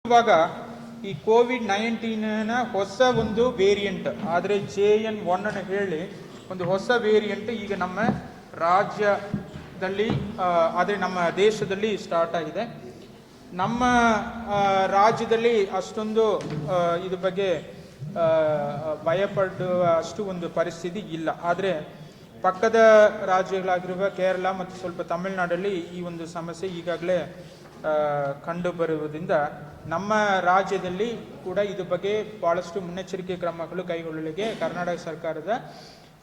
ಇವಾಗ ಈ ಕೋವಿಡ್-19 ಹೊಸ ಒಂದು ವೇರಿಯಂಟ್ ಆದರೆ JN1 ಅನ್ನು ಹೇಳಿ ಒಂದು ಹೊಸ ವೇರಿಯಂಟ್ ಈಗ ನಮ್ಮ ರಾಜ್ಯದಲ್ಲಿ ಆದರೆ ನಮ್ಮ ದೇಶದಲ್ಲಿ ಸ್ಟಾರ್ಟ್ ಆಗಿದೆ. ನಮ್ಮ ರಾಜ್ಯದಲ್ಲಿ ಅಷ್ಟೊಂದು ಇದ್ರ ಬಗ್ಗೆ ಭಯಪಡುವ ಅಷ್ಟು ಒಂದು ಪರಿಸ್ಥಿತಿ ಇಲ್ಲ. ಆದರೆ ಪಕ್ಕದ ರಾಜ್ಯಗಳಾಗಿರುವ ಕೇರಳ ಮತ್ತು ಸ್ವಲ್ಪ ತಮಿಳುನಾಡಲ್ಲಿ ಈ ಒಂದು ಸಮಸ್ಯೆ ಈಗಾಗಲೇ ಕಂಡು ಬರುವುದರಿಂದ ನಮ್ಮ ರಾಜ್ಯದಲ್ಲಿ ಕೂಡ ಇದ್ರ ಬಗ್ಗೆ ಬಹಳಷ್ಟು ಮುನ್ನೆಚ್ಚರಿಕೆ ಕ್ರಮಗಳು ಕೈಗೊಳ್ಳಲಿಕ್ಕೆ ಕರ್ನಾಟಕ ಸರ್ಕಾರದ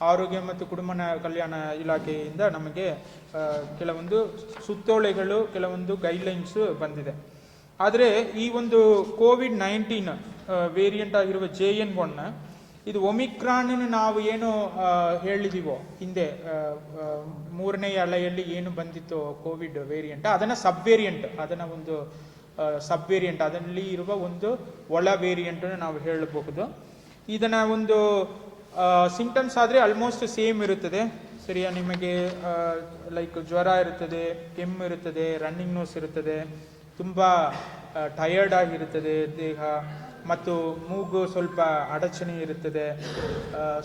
ಆರೋಗ್ಯ ಮತ್ತು ಕುಟುಂಬ ಕಲ್ಯಾಣ ಇಲಾಖೆಯಿಂದ ನಮಗೆ ಕೆಲವೊಂದು ಸುತ್ತೋಲೆಗಳು, ಕೆಲವೊಂದು ಗೈಡ್ಲೈನ್ಸ್ ಬಂದಿದೆ. ಆದರೆ ಈ ಒಂದು ಕೋವಿಡ್-19 ವೇರಿಯಂಟ್ ಆಗಿರುವ JN1 ಇದು ಒಮಿಕ್ರಾನ್ ನಾವು ಏನು ಹೇಳಿದೀವೋ ಹಿಂದೆ ಮೂರನೇ ಅಲೆಯಲ್ಲಿ ಏನು ಬಂದಿತ್ತು ಕೋವಿಡ್ ವೇರಿಯಂಟ್, ಅದನ್ನ ಸಬ್ ವೇರಿಯಂಟ್, ಅದನ್ನ ಒಂದು ಸಬ್ ವೇರಿಯಂಟ್, ಅದರಲ್ಲಿ ಇರುವ ಒಂದು ಒಳ ವೇರಿಯಂಟ್ ನಾವು ಹೇಳಬಹುದು. ಇದನ್ನ ಒಂದು ಸಿಂಪ್ಟಮ್ಸ್ ಆದರೆ ಆಲ್ಮೋಸ್ಟ್ ಸೇಮ್ ಇರುತ್ತದೆ. ಸರಿಯಾ, ನಿಮಗೆ ಲೈಕ್ ಜ್ವರ ಇರುತ್ತದೆ, ಕೆಮ್ಮು ಇರುತ್ತದೆ, ರನ್ನಿಂಗ್ ನೋಸ್ ಇರುತ್ತದೆ, ತುಂಬ ಟಯರ್ಡ್ ಆಗಿರುತ್ತದೆ ದೇಹ, ಮತ್ತು ಮೂಗು ಸ್ವಲ್ಪ ಅಡಚಣೆ ಇರುತ್ತದೆ,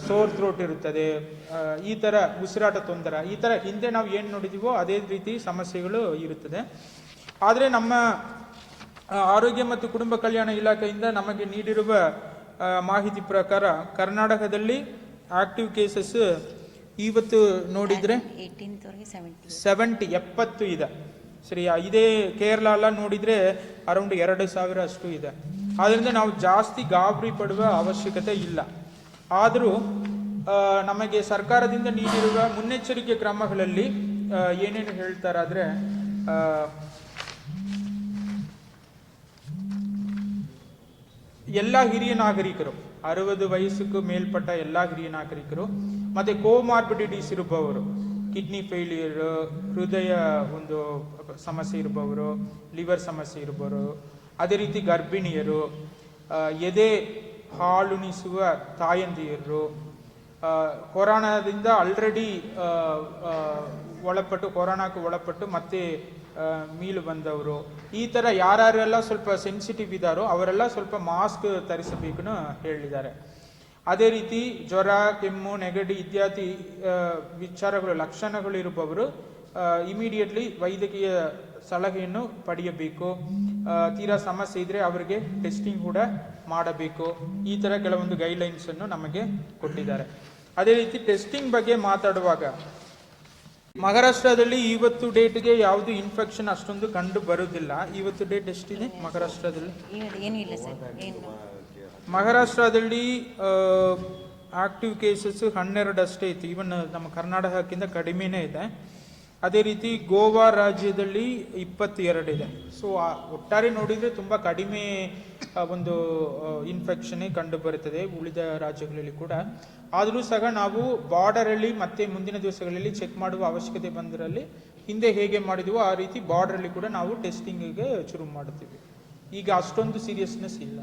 ಸೋರ್ ಥ್ರೋಟ್ ಇರುತ್ತದೆ, ಈ ಥರ ಉಸಿರಾಟ ತೊಂದರೆ, ಈ ಥರ ಹಿಂದೆ ನಾವು ಏನು ನೋಡಿದೀವೋ ಅದೇ ರೀತಿ ಸಮಸ್ಯೆಗಳು ಇರುತ್ತದೆ. ಆದರೆ ನಮ್ಮ ಆರೋಗ್ಯ ಮತ್ತು ಕುಟುಂಬ ಕಲ್ಯಾಣ ಇಲಾಖೆಯಿಂದ ನಮಗೆ ನೀಡಿರುವ ಮಾಹಿತಿ ಪ್ರಕಾರ ಕರ್ನಾಟಕದಲ್ಲಿ ಆಕ್ಟಿವ್ ಕೇಸಸ್ ಇವತ್ತು ನೋಡಿದರೆ 70 ಇದೆ. ಸರಿಯಾ, ಇದೇ ಕೇರಳ ಎಲ್ಲ ನೋಡಿದರೆ ಅರೌಂಡ್ 2,000 ಅಷ್ಟು ಇದೆ. ಆದ್ದರಿಂದ ನಾವು ಜಾಸ್ತಿ ಗಾಬರಿ ಪಡುವ ಅವಶ್ಯಕತೆ ಇಲ್ಲ. ಆದರೂ ನಮಗೆ ಸರ್ಕಾರದಿಂದ ನೀಡಿರುವ ಮುನ್ನೆಚ್ಚರಿಕೆ ಕ್ರಮಗಳಲ್ಲಿ ಏನೇನು ಹೇಳ್ತಾರಾದರೆ, ಎಲ್ಲ ಹಿರಿಯ ನಾಗರಿಕರು, 60 ವಯಸ್ಸಕ್ಕೂ ಮೇಲ್ಪಟ್ಟ ಎಲ್ಲ ಹಿರಿಯ ನಾಗರಿಕರು, ಮತ್ತೆ ಕೋಮಾರ್ಬಿಡಿಟೀಸ್ ಇರುವವರು, ಕಿಡ್ನಿ ಫೇಲ್ಯೂರ್, ಹೃದಯ ಒಂದು ಸಮಸ್ಯೆ ಇರುವವರು, ಲಿವರ್ ಸಮಸ್ಯೆ ಇರುವವರು, ಅದೇ ರೀತಿ ಗರ್ಭಿಣಿಯರು, ಎದೆ ಹಾಲುಣಿಸುವ ತಾಯಂದಿಯರು, ಕೊರೋನಾದಿಂದ ಆಲ್ರೆಡಿ ಕೊರೋನಾಕ್ಕೆ ಒಳಪಟ್ಟು ಮತ್ತೆ ಮೀಲು ಬಂದವರು, ಈ ಥರ ಯಾರ್ಯಾರೆಲ್ಲ ಸ್ವಲ್ಪ ಸೆನ್ಸಿಟಿವ್ ಇದ್ದಾರೋ ಅವರೆಲ್ಲ ಸ್ವಲ್ಪ ಮಾಸ್ಕ್ ಧರಿಸಬೇಕು ಹೇಳಿದ್ದಾರೆ. ಅದೇ ರೀತಿ ಜ್ವರ, ಕೆಮ್ಮು, ನೆಗಡಿ ಇತ್ಯಾದಿ ವಿಚಾರಗಳು, ಲಕ್ಷಣಗಳು ಇರುವವರು ಇಮಿಡಿಯೇಟ್ಲಿ ವೈದ್ಯಕೀಯ ಸಲಹೆಯನ್ನು ಪಡೆಯಬೇಕು. ತೀರಾ ಸಮಸ್ಯೆ ಇದ್ರೆ ಅವರಿಗೆ ಟೆಸ್ಟಿಂಗ್ ಕೂಡ ಮಾಡಬೇಕು. ಈ ಥರ ಕೆಲವೊಂದು ಗೈಡ್ಲೈನ್ಸ್ ಅನ್ನು ನಮಗೆ ಕೊಟ್ಟಿದ್ದಾರೆ. ಅದೇ ರೀತಿ ಟೆಸ್ಟಿಂಗ್ ಬಗ್ಗೆ ಮಾತಾಡುವಾಗ ಮಹಾರಾಷ್ಟ್ರದಲ್ಲಿ ಇವತ್ತು ಡೇಟ್ಗೆ ಯಾವುದು ಇನ್ಫೆಕ್ಷನ್ ಅಷ್ಟೊಂದು ಕಂಡು ಬರುವುದಿಲ್ಲ. ಇವತ್ತು ಡೇಟ್ ಎಷ್ಟಿದೆ ಮಹಾರಾಷ್ಟ್ರದಲ್ಲಿ? ಮಹಾರಾಷ್ಟ್ರದಲ್ಲಿ ಆಕ್ಟಿವ್ ಕೇಸಸ್ 12 ಅಷ್ಟೇ ಇತ್ತು. ಈವನ್ ನಮ್ಮ ಕರ್ನಾಟಕಕ್ಕಿಂತ ಕಡಿಮೆನೇ ಇದೆ. ಅದೇ ರೀತಿ ಗೋವಾ ರಾಜ್ಯದಲ್ಲಿ 22 ಇದೆ. ಸೊ ಒಟ್ಟಾರೆ ನೋಡಿದರೆ ತುಂಬ ಕಡಿಮೆ ಒಂದು ಇನ್ಫೆಕ್ಷನ್ ಕಂಡು ಬರುತ್ತದೆ ಉಳಿದ ರಾಜ್ಯಗಳಲ್ಲಿ ಕೂಡ. ಆದರೂ ಸಹ ನಾವು ಬಾರ್ಡರಲ್ಲಿ ಮತ್ತೆ ಮುಂದಿನ ದಿವಸಗಳಲ್ಲಿ ಚೆಕ್ ಮಾಡುವ ಅವಶ್ಯಕತೆ ಬಂದರಲ್ಲಿ ಹಿಂದೆ ಹೇಗೆ ಮಾಡಿದೀವೋ ಆ ರೀತಿ ಬಾರ್ಡರಲ್ಲಿ ಕೂಡ ನಾವು ಟೆಸ್ಟಿಂಗಿಗೆ ಶುರು ಮಾಡುತ್ತೀವಿ. ಈಗ ಅಷ್ಟೊಂದು ಸೀರಿಯಸ್ನೆಸ್ ಇಲ್ಲ.